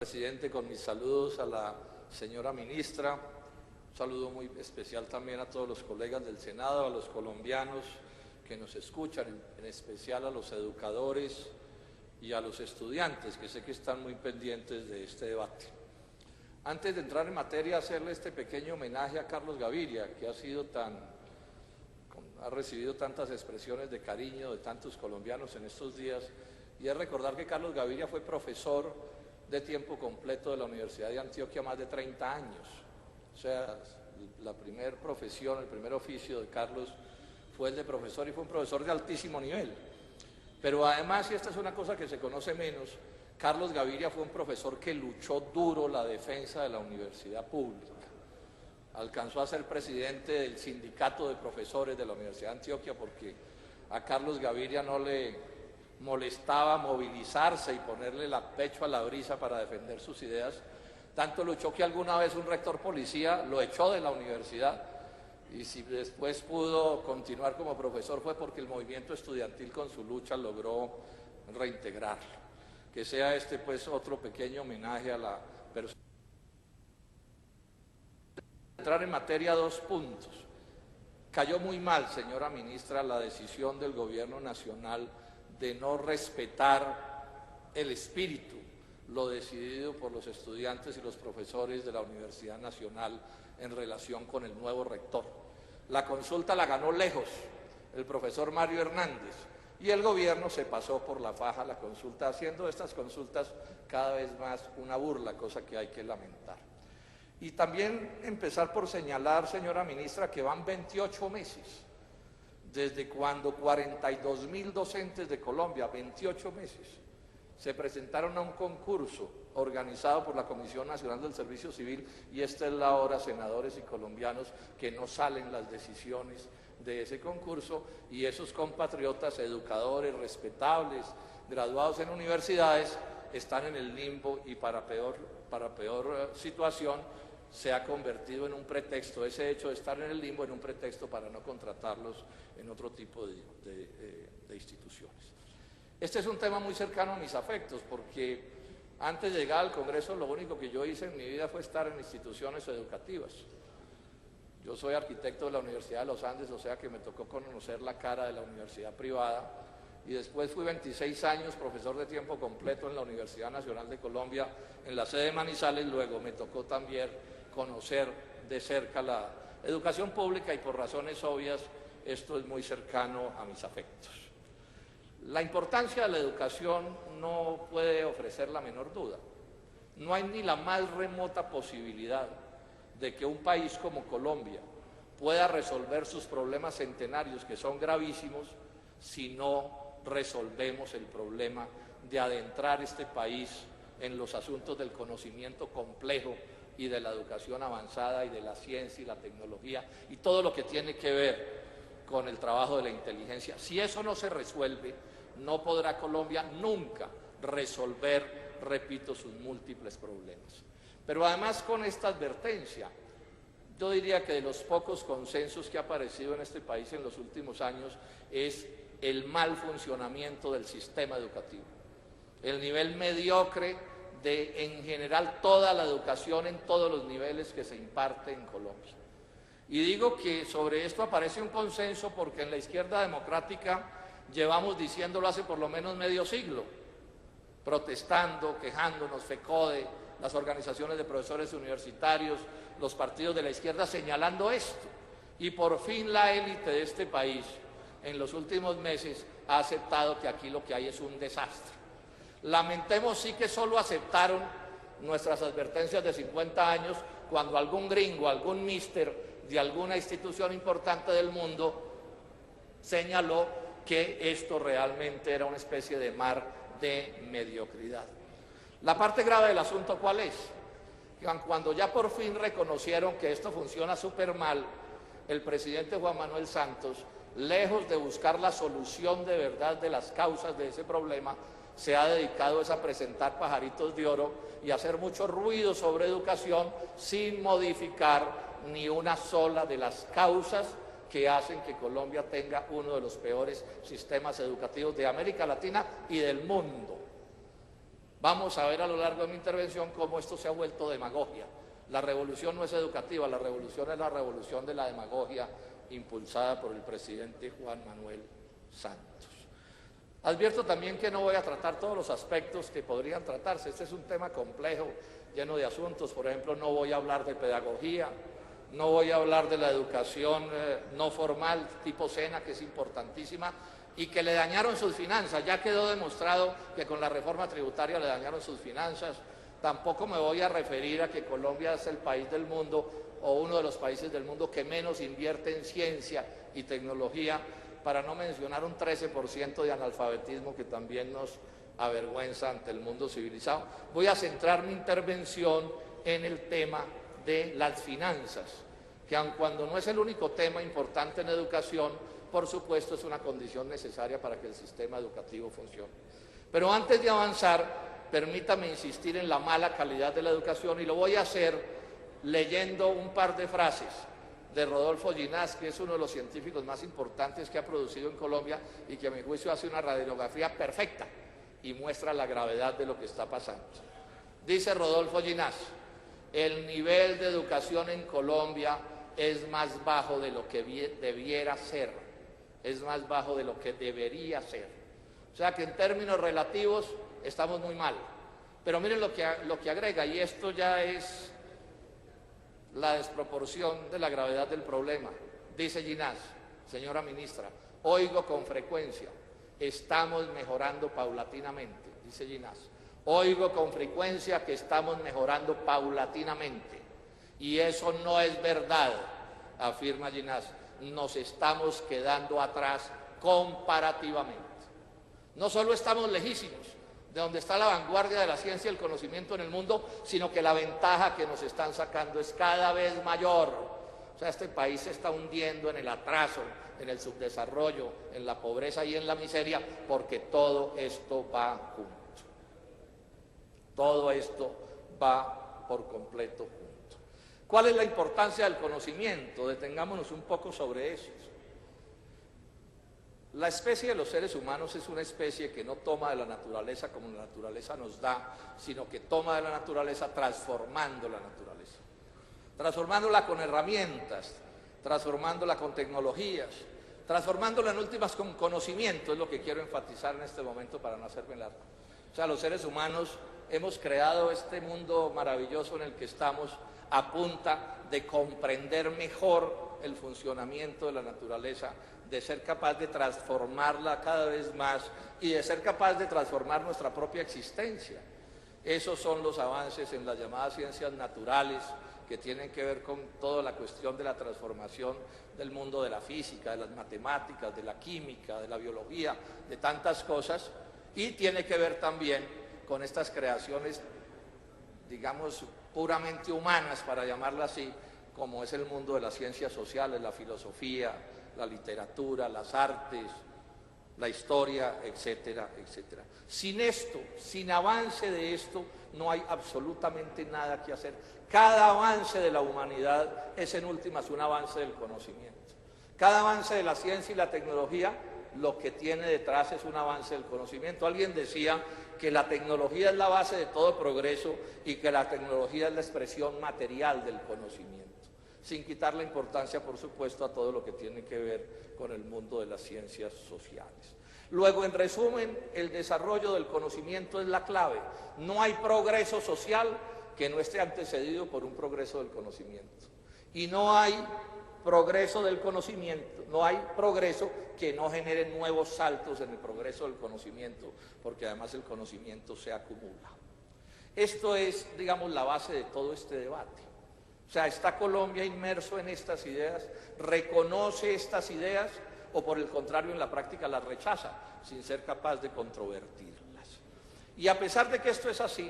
presidente, con mis saludos a la señora ministra. Un saludo muy especial también a todos los colegas del Senado, a los colombianos que nos escuchan, en especial a los educadores y a los estudiantes, que sé que están muy pendientes de este debate. Antes de entrar en materia, hacerle este pequeño homenaje a Carlos Gaviria, que ha recibido tantas expresiones de cariño de tantos colombianos en estos días, y es recordar que Carlos Gaviria fue profesor de tiempo completo de la Universidad de Antioquia más de 30 años. O sea, la primera profesión, el primer oficio de Carlos fue el de profesor, y fue un profesor de altísimo nivel. Pero además, y esta es una cosa que se conoce menos, Carlos Gaviria fue un profesor que luchó duro la defensa de la universidad pública. Alcanzó a ser presidente del sindicato de profesores de la Universidad de Antioquia, porque a Carlos Gaviria no le molestaba movilizarse y ponerle el pecho a la brisa para defender sus ideas. Tanto luchó que alguna vez un rector policía lo echó de la universidad, y si después pudo continuar como profesor fue porque el movimiento estudiantil con su lucha logró reintegrarlo. Que sea este pues otro pequeño homenaje a la persona. Entrar en materia, 2 puntos. Cayó muy mal, señora ministra, la decisión del gobierno nacional de no respetar el espíritu, lo decidido por los estudiantes y los profesores de la Universidad Nacional en relación con el nuevo rector. La consulta la ganó lejos el profesor Mario Hernández, y el gobierno se pasó por la faja la consulta, haciendo estas consultas cada vez más una burla, cosa que hay que lamentar. Y también empezar por señalar, señora ministra, que van 28 meses, desde cuando 42.000 docentes de Colombia, 28 meses, se presentaron a un concurso organizado por la Comisión Nacional del Servicio Civil, y esta es la hora, senadores y colombianos, que no salen las decisiones de ese concurso, y esos compatriotas educadores respetables, graduados en universidades, están en el limbo, y para peor situación se ha convertido en un pretexto, ese hecho de estar en el limbo, en un pretexto para no contratarlos en otro tipo de instituciones. Este es un tema muy cercano a mis afectos, porque antes de llegar al Congreso lo único que yo hice en mi vida fue estar en instituciones educativas. Yo soy arquitecto de la Universidad de los Andes, o sea que me tocó conocer la cara de la universidad privada, y después fui 26 años profesor de tiempo completo en la Universidad Nacional de Colombia, en la sede de Manizales. Luego me tocó también conocer de cerca la educación pública, y por razones obvias esto es muy cercano a mis afectos. La importancia de la educación no puede ofrecer la menor duda. No hay ni la más remota posibilidad de que un país como Colombia pueda resolver sus problemas centenarios, que son gravísimos, si no resolvemos el problema de adentrar este país en los asuntos del conocimiento complejo y de la educación avanzada y de la ciencia y la tecnología y todo lo que tiene que ver con el trabajo de la inteligencia. Si eso no se resuelve, no podrá Colombia nunca resolver, repito, sus múltiples problemas. Pero además, con esta advertencia, yo diría que de los pocos consensos que ha aparecido en este país en los últimos años es el mal funcionamiento del sistema educativo, el nivel mediocre de, en general, toda la educación en todos los niveles que se imparte en Colombia. Y digo que sobre esto aparece un consenso porque en la izquierda democrática llevamos diciéndolo hace por lo menos medio siglo, protestando, quejándonos, FECODE, las organizaciones de profesores universitarios, los partidos de la izquierda señalando esto, y por fin la élite de este país en los últimos meses ha aceptado que aquí lo que hay es un desastre. Lamentemos sí que solo aceptaron nuestras advertencias de 50 años cuando algún gringo, algún mister de alguna institución importante del mundo señaló que esto realmente era una especie de mar de mediocridad. La parte grave del asunto, ¿cuál es? Cuando ya por fin reconocieron que esto funciona súper mal, el presidente Juan Manuel Santos, lejos de buscar la solución de verdad de las causas de ese problema, se ha dedicado a presentar pajaritos de oro y a hacer mucho ruido sobre educación sin modificar ni una sola de las causas que hacen que Colombia tenga uno de los peores sistemas educativos de América Latina y del mundo. Vamos a ver a lo largo de mi intervención cómo esto se ha vuelto demagogia. La revolución no es educativa, la revolución es la revolución de la demagogia impulsada por el presidente Juan Manuel Santos. Advierto también que no voy a tratar todos los aspectos que podrían tratarse. Este es un tema complejo, lleno de asuntos. Por ejemplo, no voy a hablar de pedagogía, no voy a hablar de la educación no formal, tipo SENA, que es importantísima, y que le dañaron sus finanzas. Ya quedó demostrado que con la reforma tributaria le dañaron sus finanzas. Tampoco me voy a referir a que Colombia es el país del mundo o uno de los países del mundo que menos invierte en ciencia y tecnología, para no mencionar un 13% de analfabetismo que también nos avergüenza ante el mundo civilizado. Voy a centrar mi intervención en el tema de las finanzas, que aun cuando no es el único tema importante en educación, por supuesto es una condición necesaria para que el sistema educativo funcione. Pero antes de avanzar, permítame insistir en la mala calidad de la educación, y lo voy a hacer leyendo un par de frases de Rodolfo Ginás, que es uno de los científicos más importantes que ha producido en Colombia y que a mi juicio hace una radiografía perfecta y muestra la gravedad de lo que está pasando. Dice Rodolfo Ginás: el nivel de educación en Colombia es más bajo de lo que debiera ser, es más bajo de lo que debería ser. O sea que en términos relativos estamos muy mal. Pero miren lo que agrega, y esto ya es la desproporción de la gravedad del problema. Dice Ginás: señora ministra, oigo con frecuencia, estamos mejorando paulatinamente. Dice Ginás: oigo con frecuencia que estamos mejorando paulatinamente. Y eso no es verdad, afirma Ginás. Nos estamos quedando atrás comparativamente. No solo estamos lejísimos de donde está la vanguardia de la ciencia y el conocimiento en el mundo, sino que la ventaja que nos están sacando es cada vez mayor. O sea, este país se está hundiendo en el atraso, en el subdesarrollo, en la pobreza y en la miseria, porque todo esto va junto. Todo esto va por completo junto. ¿Cuál es la importancia del conocimiento? Detengámonos un poco sobre eso. La especie de los seres humanos es una especie que no toma de la naturaleza como la naturaleza nos da, sino que toma de la naturaleza transformando la naturaleza. Transformándola con herramientas, transformándola con tecnologías, transformándola en últimas con conocimiento, es lo que quiero enfatizar en este momento para no hacerme largo. O sea, los seres humanos hemos creado este mundo maravilloso en el que estamos a punta de comprender mejor el funcionamiento de la naturaleza, de ser capaz de transformarla cada vez más y de ser capaz de transformar nuestra propia existencia. Esos son los avances en las llamadas ciencias naturales, que tienen que ver con toda la cuestión de la transformación del mundo de la física, de las matemáticas, de la química, de la biología, de tantas cosas, y tiene que ver también con estas creaciones, digamos, puramente humanas, para llamarlas así, como es el mundo de las ciencias sociales, la filosofía, la literatura, las artes, la historia, etcétera, etcétera. Sin esto, sin avance de esto, no hay absolutamente nada que hacer. Cada avance de la humanidad es en últimas un avance del conocimiento. Cada avance de la ciencia y la tecnología, lo que tiene detrás es un avance del conocimiento. Alguien decía que la tecnología es la base de todo progreso y que la tecnología es la expresión material del conocimiento, sin quitar la importancia, por supuesto, a todo lo que tiene que ver con el mundo de las ciencias sociales. Luego, en resumen, el desarrollo del conocimiento es la clave. No hay progreso social que no esté antecedido por un progreso del conocimiento. Y no hay progreso del conocimiento, no hay progreso que no genere nuevos saltos en el progreso del conocimiento, porque además el conocimiento se acumula. Esto es, digamos, la base de todo este debate. O sea, ¿está Colombia inmerso en estas ideas? ¿Reconoce estas ideas o por el contrario en la práctica las rechaza sin ser capaz de controvertirlas? Y a pesar de que esto es así,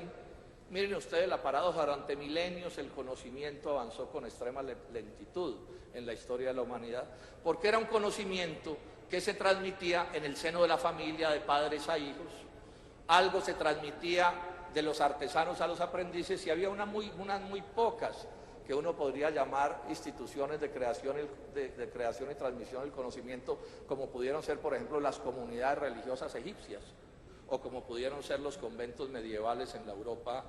miren ustedes la paradoja: durante milenios el conocimiento avanzó con extrema lentitud en la historia de la humanidad, porque era un conocimiento que se transmitía en el seno de la familia, de padres a hijos. Algo se transmitía de los artesanos a los aprendices, y había unas muy pocas que uno podría llamar instituciones de creación y transmisión del conocimiento, como pudieron ser, por ejemplo, las comunidades religiosas egipcias o como pudieron ser los conventos medievales en la Europa,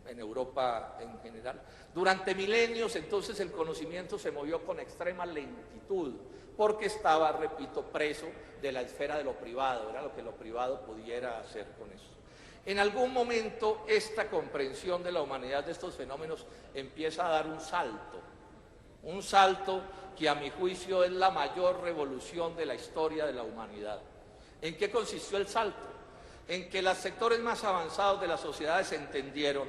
en Europa en general. Durante milenios, entonces, el conocimiento se movió con extrema lentitud, porque estaba, repito, preso de la esfera de lo privado, era lo que lo privado pudiera hacer con eso. En algún momento, esta comprensión de la humanidad de estos fenómenos empieza a dar un salto que a mi juicio es la mayor revolución de la historia de la humanidad. ¿En qué consistió el salto? En que los sectores más avanzados de las sociedades entendieron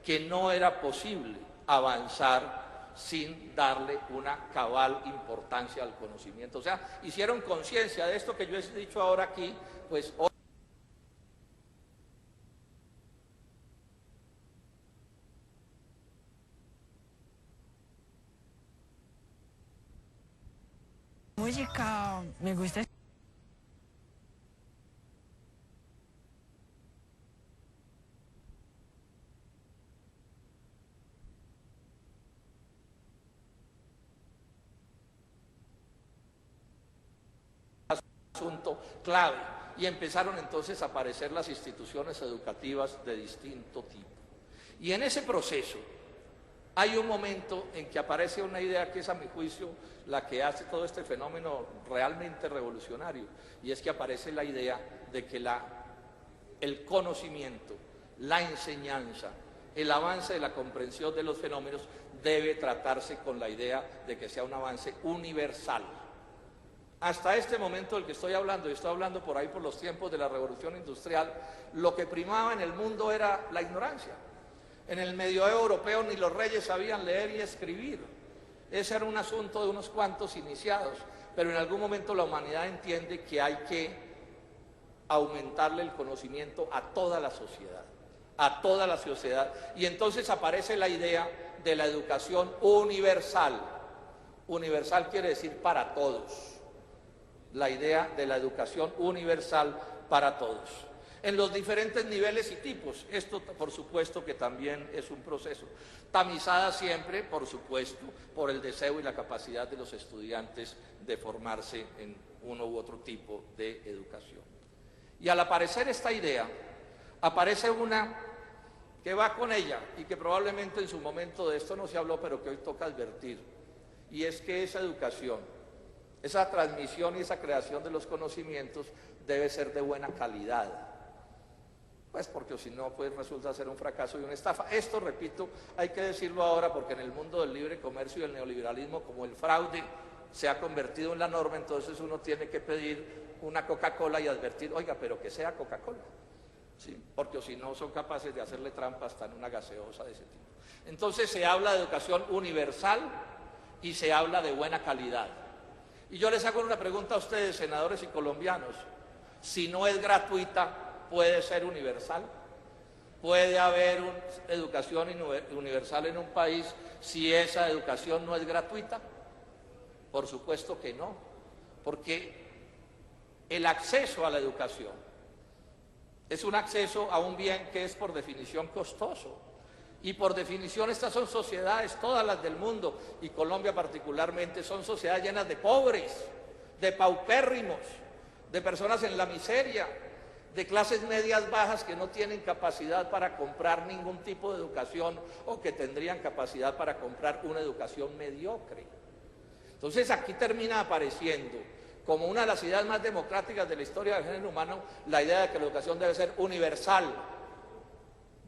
que no era posible avanzar sin darle una cabal importancia al conocimiento. O sea, hicieron conciencia de esto que yo he dicho ahora aquí, pues hoy. Música, me gusta. Asunto clave, y empezaron entonces a aparecer las instituciones educativas de distinto tipo. Y en ese proceso hay un momento en que aparece una idea que es, a mi juicio, la que hace todo este fenómeno realmente revolucionario, y es que aparece la idea de que el conocimiento, la enseñanza, el avance de la comprensión de los fenómenos debe tratarse con la idea de que sea un avance universal. Hasta este momento del que estoy hablando, y estoy hablando por ahí por los tiempos de la Revolución Industrial, lo que primaba en el mundo era la ignorancia. En el medioevo europeo ni los reyes sabían leer y escribir. Ese era un asunto de unos cuantos iniciados, pero en algún momento la humanidad entiende que hay que aumentarle el conocimiento a toda la sociedad, y entonces aparece la idea de la educación universal. Universal quiere decir para todos. La idea de la educación universal para todos, en los diferentes niveles y tipos. Esto, por supuesto, que también es un proceso, tamizada siempre, por supuesto, por el deseo y la capacidad de los estudiantes de formarse en uno u otro tipo de educación. Y al aparecer esta idea, aparece una que va con ella, y que probablemente en su momento de esto no se habló, pero que hoy toca advertir, y es que esa educación, esa transmisión y esa creación de los conocimientos debe ser de buena calidad, pues porque si no, pues resulta ser un fracaso y una estafa. Esto, repito, hay que decirlo ahora, porque en el mundo del libre comercio y del neoliberalismo, como el fraude se ha convertido en la norma, entonces uno tiene que pedir una Coca-Cola y advertir, oiga, pero que sea Coca-Cola, ¿sí? Porque si no son capaces de hacerle trampa hasta en una gaseosa de ese tipo. Entonces se habla de educación universal y se habla de buena calidad. Y yo les hago una pregunta a ustedes, senadores y colombianos: si no es gratuita, ¿puede ser universal? ¿Puede haber una educación universal en un país si esa educación no es gratuita? Por supuesto que no, porque el acceso a la educación es un acceso a un bien que es por definición costoso. Y por definición estas son sociedades, todas las del mundo, y Colombia particularmente, son sociedades llenas de pobres, de paupérrimos, de personas en la miseria, de clases medias bajas que no tienen capacidad para comprar ningún tipo de educación, o que tendrían capacidad para comprar una educación mediocre. Entonces aquí termina apareciendo, como una de las ideas más democráticas de la historia del género humano, la idea de que la educación debe ser universal,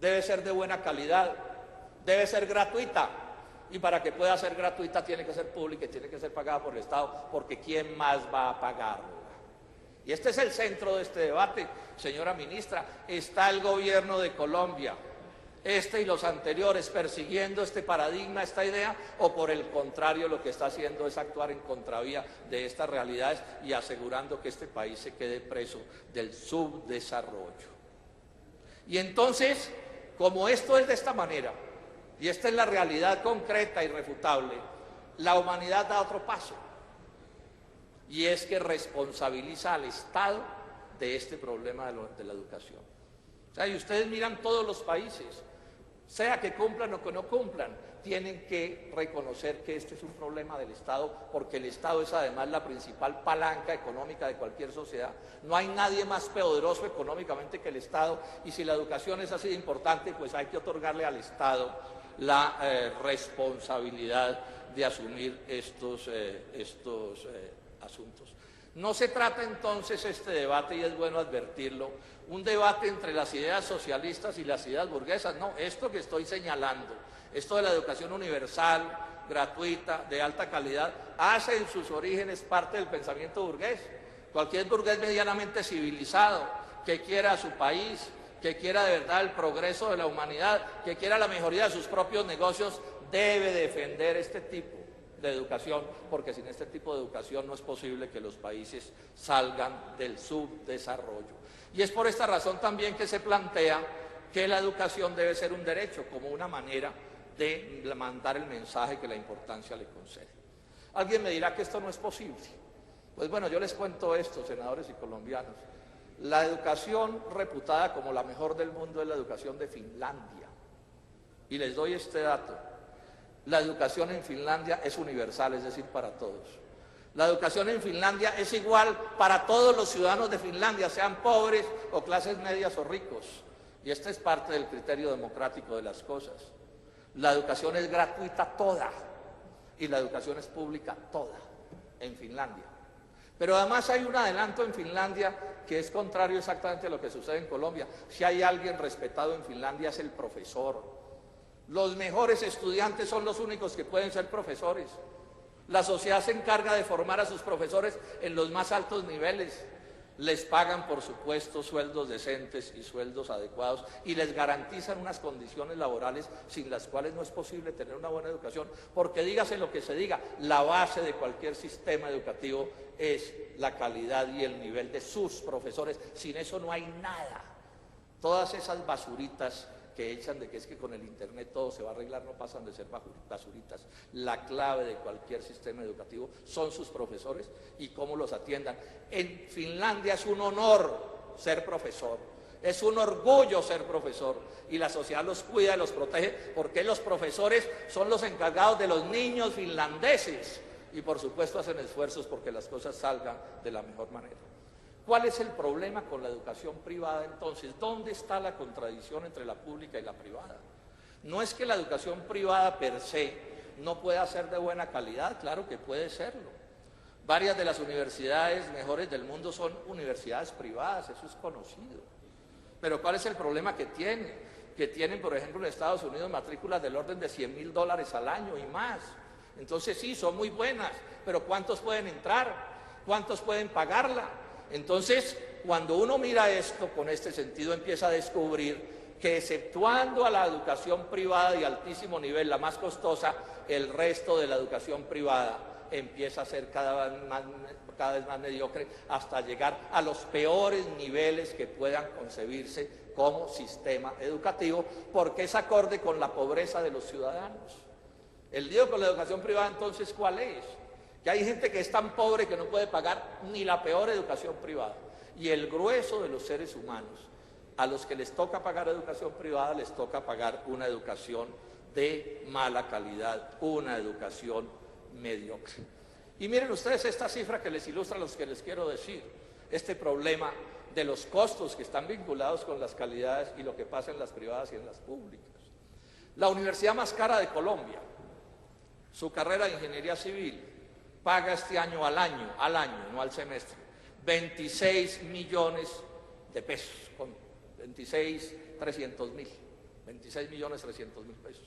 debe ser de buena calidad, debe ser gratuita, y para que pueda ser gratuita tiene que ser pública y tiene que ser pagada por el Estado, porque ¿quién más va a pagarla? Y este es el centro de este debate, señora ministra. Está el gobierno de Colombia, este y los anteriores, persiguiendo este paradigma, esta idea, o por el contrario lo que está haciendo es actuar en contravía de estas realidades y asegurando que este país se quede preso del subdesarrollo. Y entonces, como esto es de esta manera, y esta es la realidad concreta e irrefutable, la humanidad da otro paso, y es que responsabiliza al Estado de este problema de la educación. O sea, y ustedes miran todos los países, sea que cumplan o que no cumplan, tienen que reconocer que este es un problema del Estado, porque el Estado es además la principal palanca económica de cualquier sociedad. No hay nadie más poderoso económicamente que el Estado, y si la educación es así de importante, pues hay que otorgarle al Estado la responsabilidad de asumir estos asuntos. No se trata entonces este debate, y es bueno advertirlo, un debate entre las ideas socialistas y las ideas burguesas. No, esto que estoy señalando, esto de la educación universal, gratuita, de alta calidad, hace en sus orígenes parte del pensamiento burgués. Cualquier burgués medianamente civilizado, que quiera a su país, que quiera de verdad el progreso de la humanidad, que quiera la mejoría de sus propios negocios, debe defender este tipo de educación, porque sin este tipo de educación no es posible que los países salgan del subdesarrollo. Y es por esta razón también que se plantea que la educación debe ser un derecho, como una manera de mandar el mensaje que la importancia le concede. Alguien me dirá que esto no es posible. Pues bueno, yo les cuento esto, senadores y colombianos. La educación reputada como la mejor del mundo es la educación de Finlandia. Y les doy este dato. La educación en Finlandia es universal, es decir, para todos. La educación en Finlandia es igual para todos los ciudadanos de Finlandia, sean pobres o clases medias o ricos. Y este es parte del criterio democrático de las cosas. La educación es gratuita toda y la educación es pública toda en Finlandia. Pero además hay un adelanto en Finlandia que es contrario exactamente a lo que sucede en Colombia. Si hay alguien respetado en Finlandia es el profesor. Los mejores estudiantes son los únicos que pueden ser profesores. La sociedad se encarga de formar a sus profesores en los más altos niveles. Les pagan, por supuesto, sueldos decentes y sueldos adecuados y les garantizan unas condiciones laborales sin las cuales no es posible tener una buena educación, porque dígase lo que se diga, la base de cualquier sistema educativo es la calidad y el nivel de sus profesores. Sin eso no hay nada. Todas esas basuritas que echan de que es que con el internet todo se va a arreglar, no pasan de ser basuritas. La clave de cualquier sistema educativo son sus profesores y cómo los atiendan. En Finlandia es un honor ser profesor, es un orgullo ser profesor, y la sociedad los cuida y los protege, porque los profesores son los encargados de los niños finlandeses y por supuesto hacen esfuerzos porque las cosas salgan de la mejor manera. ¿Cuál es el problema con la educación privada entonces? ¿Dónde está la contradicción entre la pública y la privada? No es que la educación privada per se no pueda ser de buena calidad, claro que puede serlo. Varias de las universidades mejores del mundo son universidades privadas, eso es conocido. Pero ¿cuál es el problema que tienen? Que tienen, por ejemplo, en Estados Unidos matrículas del orden de $100.000 al año y más. Entonces sí, son muy buenas, pero ¿cuántos pueden entrar? ¿Cuántos pueden pagarla? Entonces, cuando uno mira esto con este sentido, empieza a descubrir que exceptuando a la educación privada de altísimo nivel, la más costosa, el resto de la educación privada empieza a ser cada vez más mediocre, hasta llegar a los peores niveles que puedan concebirse como sistema educativo, porque es acorde con la pobreza de los ciudadanos. El lío con la educación privada, entonces, ¿cuál es? Que hay gente que es tan pobre que no puede pagar ni la peor educación privada. Y el grueso de los seres humanos, a los que les toca pagar educación privada, les toca pagar una educación de mala calidad, una educación mediocre. Y miren ustedes esta cifra que les ilustra lo que les quiero decir, este problema de los costos que están vinculados con las calidades y lo que pasa en las privadas y en las públicas. La universidad más cara de Colombia, su carrera de ingeniería civil, paga este año al año, no al semestre, 26 millones de pesos, con 26 millones 300 mil pesos,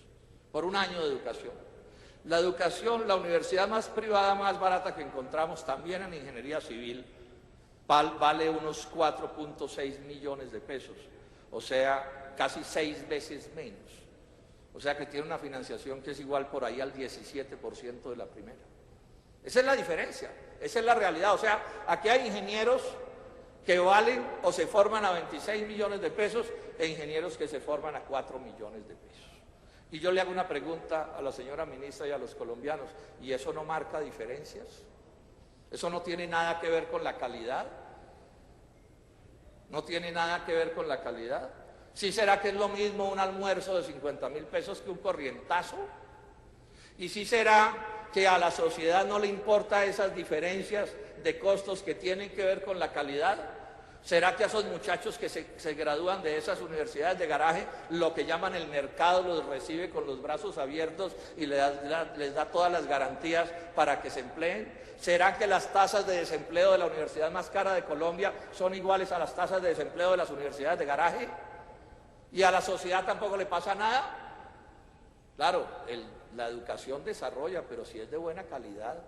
por un año de educación. La educación, la universidad más privada, más barata que encontramos también en ingeniería civil, vale unos 4.6 millones de pesos, o sea, casi 6 veces menos. O sea que tiene una financiación que es igual por ahí al 17% de la primera. Esa es la diferencia, esa es la realidad. O sea, aquí hay ingenieros que valen o se forman a 26 millones de pesos e ingenieros que se forman a 4 millones de pesos. Y yo le hago una pregunta a la señora ministra y a los colombianos, ¿y eso no marca diferencias? ¿Eso no tiene nada que ver con la calidad? ¿No tiene nada que ver con la calidad? ¿Sí será que es lo mismo un almuerzo de 50.000 pesos que un corrientazo? ¿Y sí será que a la sociedad no le importan esas diferencias de costos que tienen que ver con la calidad? ¿Será que a esos muchachos que se gradúan de esas universidades de garaje, lo que llaman el mercado los recibe con los brazos abiertos y les da todas las garantías para que se empleen? ¿Será que las tasas de desempleo de la universidad más cara de Colombia son iguales a las tasas de desempleo de las universidades de garaje? ¿Y a la sociedad tampoco le pasa nada? Claro, la educación desarrolla, pero si es de buena calidad.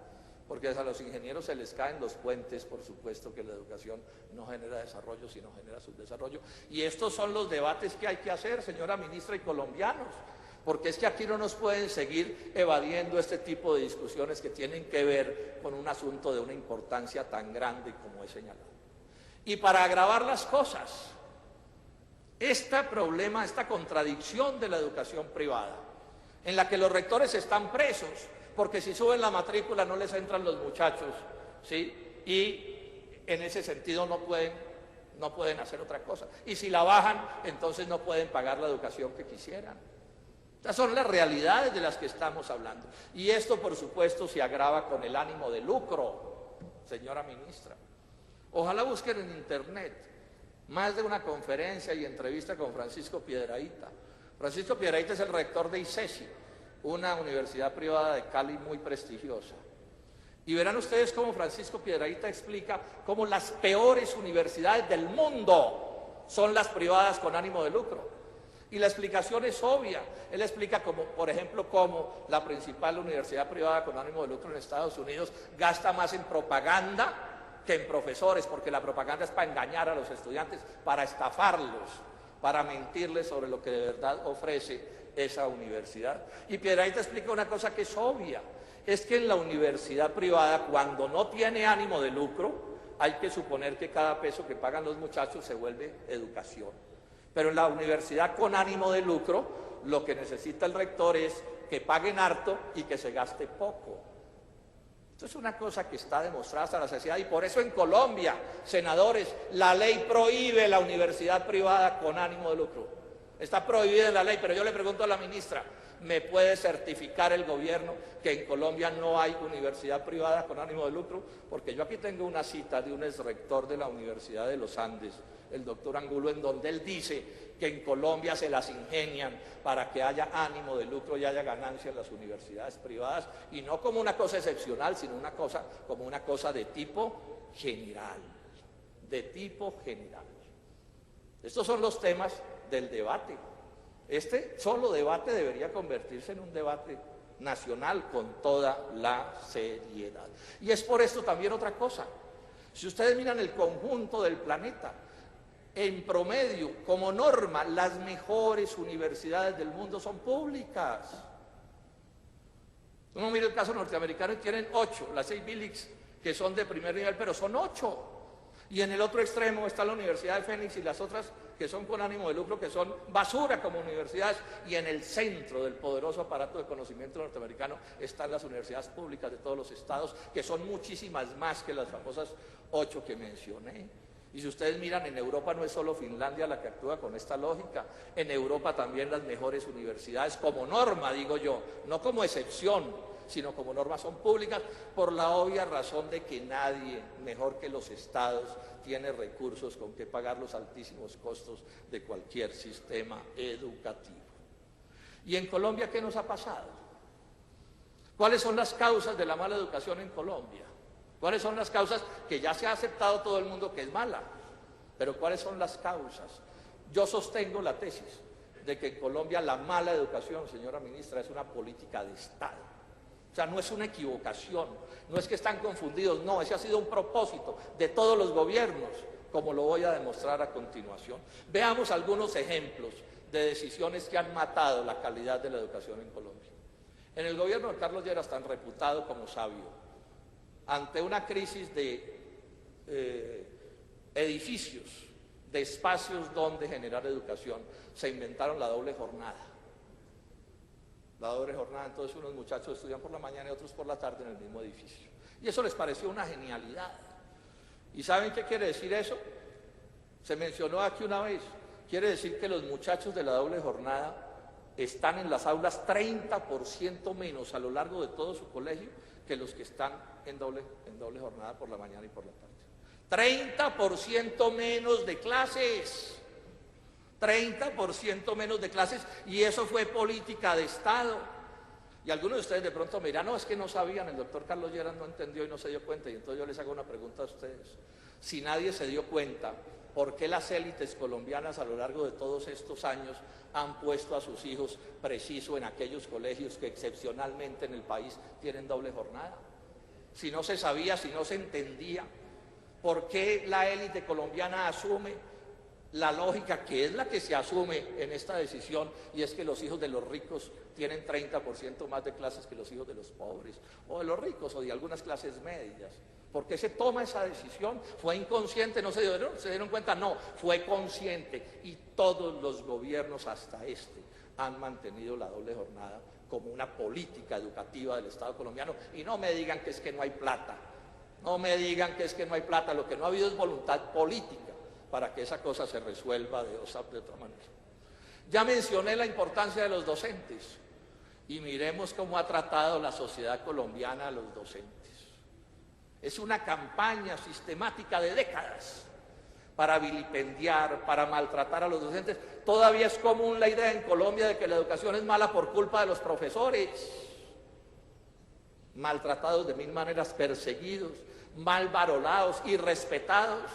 Porque a los ingenieros se les caen los puentes, por supuesto que la educación no genera desarrollo, sino genera subdesarrollo. Y estos son los debates que hay que hacer, señora ministra y colombianos, porque es que aquí no nos pueden seguir evadiendo este tipo de discusiones que tienen que ver con un asunto de una importancia tan grande como es señalado. Y para agravar las cosas, este problema, esta contradicción de la educación privada, en la que los rectores están presos, porque si suben la matrícula no les entran los muchachos, ¿sí? Y en ese sentido no pueden hacer otra cosa. Y si la bajan, entonces no pueden pagar la educación que quisieran. Estas son las realidades de las que estamos hablando. Y esto, por supuesto, se agrava con el ánimo de lucro, señora ministra. Ojalá busquen en internet más de una conferencia y entrevista con Francisco Piedrahíta. Francisco Piedrahíta es el rector de ICESI, una universidad privada de Cali muy prestigiosa. Y verán ustedes cómo Francisco Piedrahíta explica cómo las peores universidades del mundo son las privadas con ánimo de lucro. Y la explicación es obvia. Él explica, como, por ejemplo, cómo la principal universidad privada con ánimo de lucro en Estados Unidos gasta más en propaganda que en profesores, porque la propaganda es para engañar a los estudiantes, para estafarlos, para mentirles sobre lo que de verdad ofrece esa universidad. Y Piedrahíta explica una cosa que es obvia, es que en la universidad privada, cuando no tiene ánimo de lucro, hay que suponer que cada peso que pagan los muchachos se vuelve educación. Pero en la universidad con ánimo de lucro, lo que necesita el rector es que paguen harto y que se gaste poco. Esto es una cosa que está demostrada hasta la saciedad, y por eso en Colombia, senadores, la ley prohíbe la universidad privada con ánimo de lucro. Está prohibida en la ley, pero yo le pregunto a la ministra, ¿me puede certificar el gobierno que en Colombia no hay universidad privada con ánimo de lucro? Porque yo aquí tengo una cita de un exrector de la Universidad de los Andes, el doctor Angulo, en donde él dice que en Colombia se las ingenian para que haya ánimo de lucro y haya ganancia en las universidades privadas, y no como una cosa excepcional, sino como una cosa de tipo general, de tipo general. Estos son los temas del debate. Este solo debate debería convertirse en un debate nacional con toda la seriedad. Y es por esto también otra cosa. Si ustedes miran el conjunto del planeta, en promedio, como norma, las mejores universidades del mundo son públicas. Uno mira el caso norteamericano y tienen 8, las Ivy Leagues, que son de primer nivel, pero son 8. Y en el otro extremo está la Universidad de Phoenix y las otras que son con ánimo de lucro, que son basura como universidades, y en el centro del poderoso aparato de conocimiento norteamericano están las universidades públicas de todos los estados, que son muchísimas más que las famosas 8 que mencioné. Y si ustedes miran, en Europa no es solo Finlandia la que actúa con esta lógica, en Europa también las mejores universidades, como norma, digo yo, no como excepción, sino como norma, son públicas, por la obvia razón de que nadie, mejor que los estados, tiene recursos con que pagar los altísimos costos de cualquier sistema educativo. ¿Y en Colombia qué nos ha pasado? ¿Cuáles son las causas de la mala educación en Colombia? ¿Cuáles son las causas que ya se ha aceptado todo el mundo que es mala? Pero ¿cuáles son las causas? Yo sostengo la tesis de que en Colombia la mala educación, señora ministra, es una política de Estado. O sea, no es una equivocación, no es que están confundidos, no, ese ha sido un propósito de todos los gobiernos, como lo voy a demostrar a continuación. Veamos algunos ejemplos de decisiones que han matado la calidad de la educación en Colombia. En el gobierno de Carlos Lleras, tan reputado como sabio, ante una crisis de edificios, de espacios donde generar educación, se inventaron la doble jornada. La doble jornada, entonces unos muchachos estudian por la mañana y otros por la tarde en el mismo edificio. Y eso les pareció una genialidad. ¿Y saben qué quiere decir eso? Se mencionó aquí una vez Quiere decir que los muchachos de la doble jornada están en las aulas 30% menos a lo largo de todo su colegio que los que están en doble jornada por la mañana y por la tarde. 30% menos de clases. 30% menos de clases, y eso fue política de Estado. Y algunos de ustedes de pronto me dirán, no, es que no sabían, el doctor Carlos Lleras no entendió y no se dio cuenta. Y entonces yo les hago una pregunta a ustedes. Si nadie se dio cuenta, ¿por qué las élites colombianas a lo largo de todos estos años han puesto a sus hijos preciso en aquellos colegios que excepcionalmente en el país tienen doble jornada? Si no se sabía, si no se entendía, ¿por qué la élite colombiana asume la lógica que es la que se asume en esta decisión, y es que los hijos de los ricos tienen 30% más de clases que los hijos de los pobres, o de los ricos, o de algunas clases medias? ¿Por qué se toma esa decisión? ¿Fue inconsciente? ¿No se dieron cuenta? No, fue consciente, y todos los gobiernos hasta este han mantenido la doble jornada como una política educativa del Estado colombiano. Y no me digan que es que no hay plata, no me digan que es que no hay plata, lo que no ha habido es voluntad política para que esa cosa se resuelva de otra manera. Ya mencioné la importancia de los docentes, y miremos cómo ha tratado la sociedad colombiana a los docentes. Es una campaña sistemática de décadas para vilipendiar, para maltratar a los docentes. Todavía es común la idea en Colombia de que la educación es mala por culpa de los profesores, maltratados de mil maneras, perseguidos, mal valorados, irrespetados.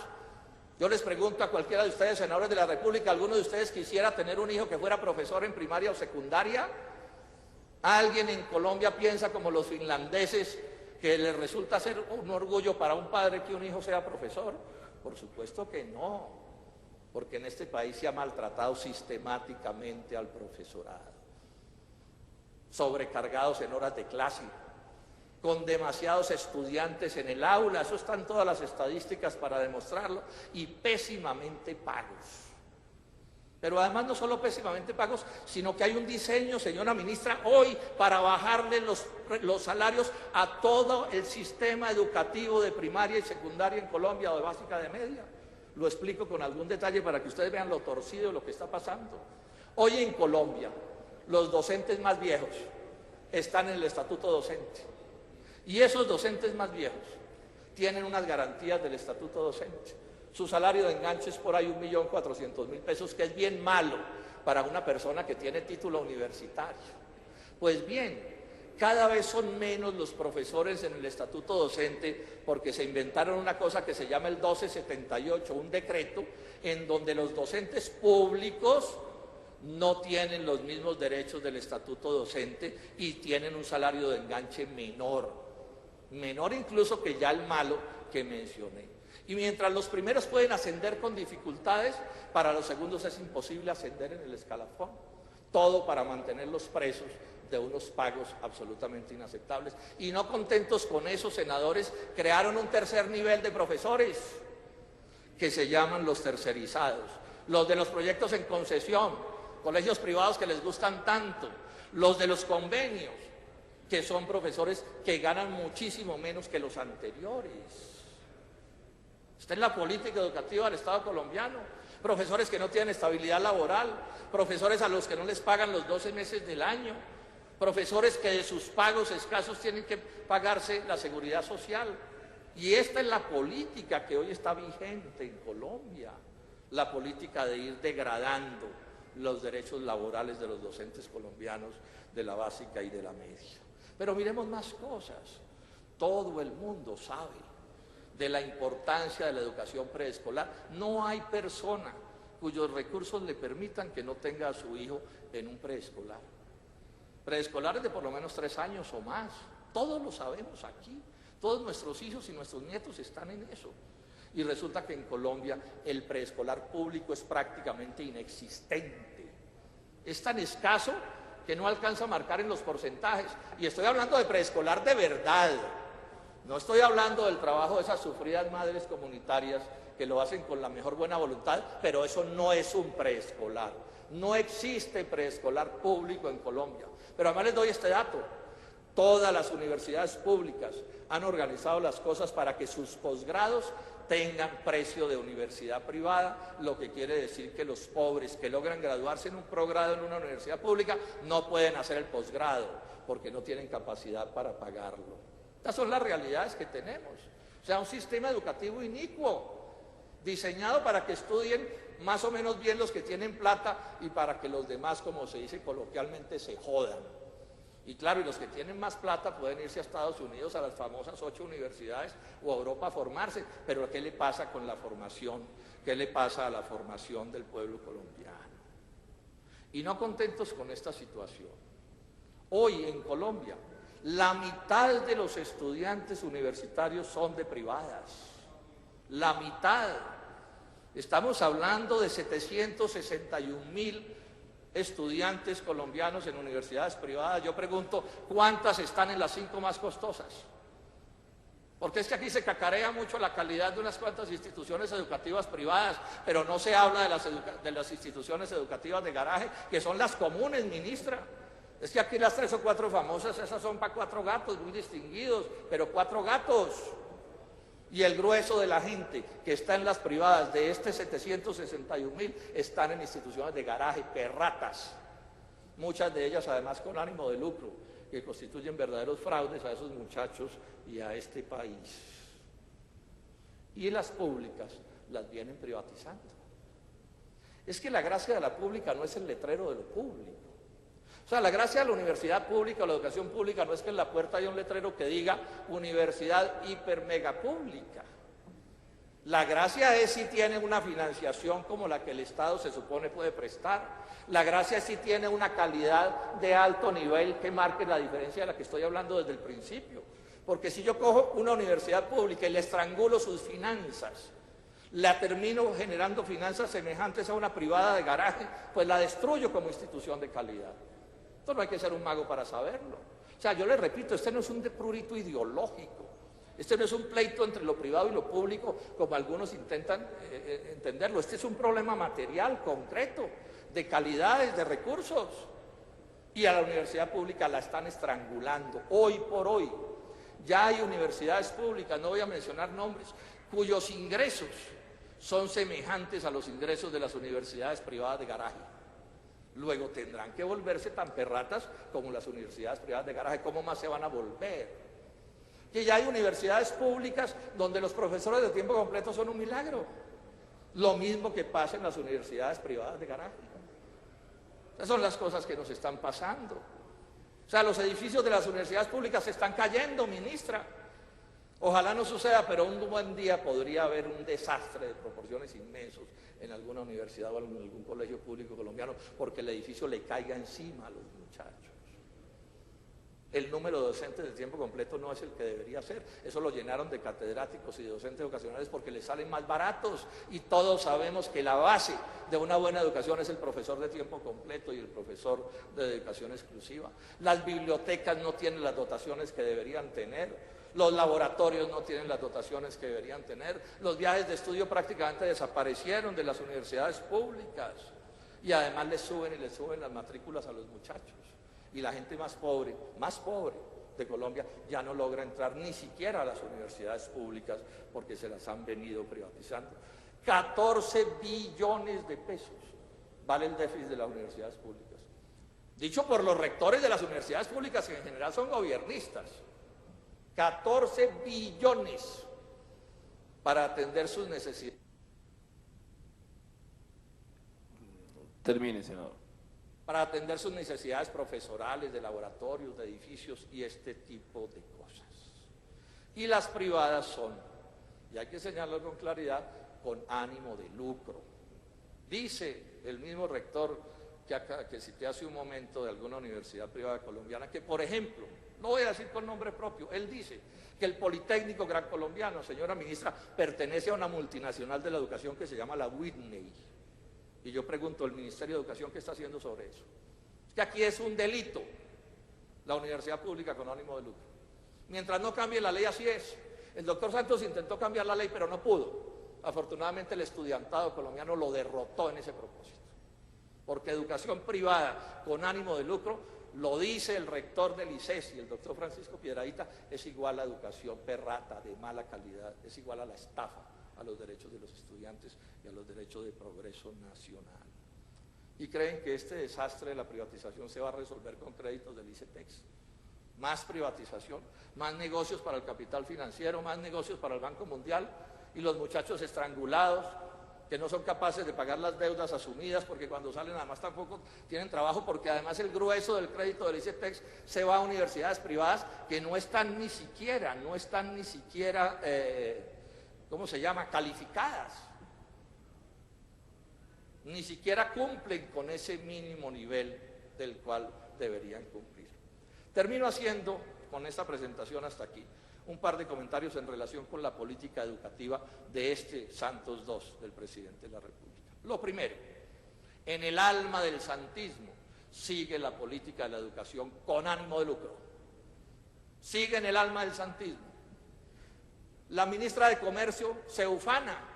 Yo les pregunto a cualquiera de ustedes, senadores de la República, ¿alguno de ustedes quisiera tener un hijo que fuera profesor en primaria o secundaria? ¿Alguien en Colombia piensa como los finlandeses que les resulta ser un orgullo para un padre que un hijo sea profesor? Por supuesto que no, porque en este país se ha maltratado sistemáticamente al profesorado, sobrecargados en horas de clase, con demasiados estudiantes en el aula, eso están todas las estadísticas para demostrarlo, y pésimamente pagos. Pero además no solo pésimamente pagos, sino que hay un diseño, señora ministra, hoy para bajarle los salarios a todo el sistema educativo de primaria y secundaria en Colombia, o de básica de media. Lo explico con algún detalle para que ustedes vean lo torcido de lo que está pasando. Hoy en Colombia, los docentes más viejos están en el estatuto docente. Y esos docentes más viejos tienen unas garantías del estatuto docente. Su salario de enganche es por ahí 1.400.000 pesos, que es bien malo para una persona que tiene título universitario. Pues bien, cada vez son menos los profesores en el estatuto docente, porque se inventaron una cosa que se llama el 1278, un decreto en donde los docentes públicos no tienen los mismos derechos del estatuto docente y tienen un salario de enganche menor incluso que ya el malo que mencioné. Y mientras los primeros pueden ascender con dificultades, para los segundos es imposible ascender en el escalafón. Todo para mantenerlos presos de unos pagos absolutamente inaceptables. Y no contentos con eso, senadores, crearon un tercer nivel de profesores que se llaman los tercerizados, los de los proyectos en concesión, colegios privados que les gustan tanto, los de los convenios, que son profesores que ganan muchísimo menos que los anteriores. Esta es la política educativa del Estado colombiano. Profesores que no tienen estabilidad laboral, profesores a los que no les pagan los 12 meses del año, profesores que de sus pagos escasos tienen que pagarse la seguridad social. Y esta es la política que hoy está vigente en Colombia, la política de ir degradando los derechos laborales de los docentes colombianos de la básica y de la media. Pero miremos más cosas. Todo el mundo sabe de la importancia de la educación preescolar. No hay persona cuyos recursos le permitan que no tenga a su hijo en un preescolar. Preescolares de por lo menos 3 años o más. Todos lo sabemos aquí. Todos nuestros hijos y nuestros nietos están en eso. Y resulta que en Colombia el preescolar público es prácticamente inexistente. Es tan escaso que no alcanza a marcar en los porcentajes. Y estoy hablando de preescolar de verdad. No estoy hablando del trabajo de esas sufridas madres comunitarias que lo hacen con la mejor buena voluntad, pero eso no es un preescolar. No existe preescolar público en Colombia. Pero además les doy este dato. Todas las universidades públicas han organizado las cosas para que sus posgrados tengan precio de universidad privada, lo que quiere decir que los pobres que logran graduarse en un progrado en una universidad pública no pueden hacer el posgrado porque no tienen capacidad para pagarlo. Estas son las realidades que tenemos. O sea, un sistema educativo inicuo, diseñado para que estudien más o menos bien los que tienen plata y para que los demás, como se dice coloquialmente, se jodan. Y claro, y los que tienen más plata pueden irse a Estados Unidos a las famosas 8 universidades o a Europa a formarse, pero ¿qué le pasa con la formación? ¿Qué le pasa a la formación del pueblo colombiano? Y no contentos con esta situación, hoy en Colombia, la mitad de los estudiantes universitarios son de privadas. La mitad. Estamos hablando de 761.000 estudiantes colombianos en universidades privadas. Yo pregunto, ¿cuántas están en las 5 más costosas? Porque es que aquí se cacarea mucho la calidad de unas cuantas instituciones educativas privadas, pero no se habla de las instituciones educativas de garaje, que son las comunes, ministra. Es que aquí las 3 o 4 famosas, esas son para 4 gatos muy distinguidos, pero 4 gatos. Y el grueso de la gente que está en las privadas, de este 761.000, están en instituciones de garaje, perratas. Muchas de ellas además con ánimo de lucro, que constituyen verdaderos fraudes a esos muchachos y a este país. Y las públicas las vienen privatizando. Es que la gracia de la pública no es el letrero de lo público. O sea, la gracia de la universidad pública o la educación pública no es que en la puerta haya un letrero que diga universidad hiper mega pública. La gracia es si tiene una financiación como la que el Estado se supone puede prestar. La gracia es si tiene una calidad de alto nivel que marque la diferencia de la que estoy hablando desde el principio. Porque si yo cojo una universidad pública y le estrangulo sus finanzas, la termino generando finanzas semejantes a una privada de garaje, pues la destruyo como institución de calidad. Esto no hay que ser un mago para saberlo. O sea, yo les repito, este no es un prurito ideológico, este no es un pleito entre lo privado y lo público, como algunos intentan entenderlo. Este es un problema material, concreto, de calidades, de recursos. Y a la universidad pública la están estrangulando, hoy por hoy. Ya hay universidades públicas, no voy a mencionar nombres, cuyos ingresos son semejantes a los ingresos de las universidades privadas de garaje. Luego tendrán que volverse tan perratas como las universidades privadas de garaje. ¿Cómo más se van a volver? Que ya hay universidades públicas donde los profesores de tiempo completo son un milagro. Lo mismo que pasa en las universidades privadas de garaje. Esas son las cosas que nos están pasando. O sea, los edificios de las universidades públicas se están cayendo, ministra. Ojalá no suceda, pero un buen día podría haber un desastre de proporciones inmensos en alguna universidad o en algún colegio público colombiano, porque el edificio le caiga encima a los muchachos. El número de docentes de tiempo completo no es el que debería ser. Eso lo llenaron de catedráticos y de docentes ocasionales porque les salen más baratos. Y todos sabemos que la base de una buena educación es el profesor de tiempo completo y el profesor de dedicación exclusiva. Las bibliotecas no tienen las dotaciones que deberían tener. Los laboratorios no tienen las dotaciones que deberían tener. Los viajes de estudio prácticamente desaparecieron de las universidades públicas. Y además les suben las matrículas a los muchachos. Y la gente más pobre de Colombia ya no logra entrar ni siquiera a las universidades públicas porque se las han venido privatizando. 14 billones de pesos vale el déficit de las universidades públicas. Dicho por los rectores de las universidades públicas, que en general son gobiernistas. 14 billones para atender sus necesidades. Termine, senador. Para atender sus necesidades profesorales, de laboratorios, de edificios y este tipo de cosas. Y las privadas son, y hay que señalarlo con claridad, con ánimo de lucro. Dice el mismo rector que cité hace un momento de alguna universidad privada colombiana, que por ejemplo, no voy a decir con nombre propio, él dice que el Politécnico Gran Colombiano, señora ministra, pertenece a una multinacional de la educación que se llama la Whitney. Y yo pregunto, ¿el Ministerio de Educación qué está haciendo sobre eso? Es que aquí es un delito la universidad pública con ánimo de lucro. Mientras no cambie la ley, así es. El doctor Santos intentó cambiar la ley, pero no pudo. Afortunadamente el estudiantado colombiano lo derrotó en ese propósito. Porque educación privada con ánimo de lucro, lo dice el rector del ICESI, el doctor Francisco Piedradita, es igual a educación perrata, de mala calidad, es igual a la estafa a los derechos de los estudiantes y a los derechos de progreso nacional. Y creen que este desastre de la privatización se va a resolver con créditos del ICETEX. Más privatización, más negocios para el capital financiero, más negocios para el Banco Mundial y los muchachos estrangulados que no son capaces de pagar las deudas asumidas porque cuando salen además tampoco tienen trabajo porque además el grueso del crédito del ICETEX se va a universidades privadas que no están ni siquiera, ¿cómo se llama?, calificadas. Ni siquiera cumplen con ese mínimo nivel del cual deberían cumplir. Termino haciendo, con esta presentación hasta aquí, un par de comentarios en relación con la política educativa de este Santos II del presidente de la República. Lo primero, en el alma del santismo sigue la política de la educación con ánimo de lucro. Sigue en el alma del santismo. La ministra de Comercio se ufana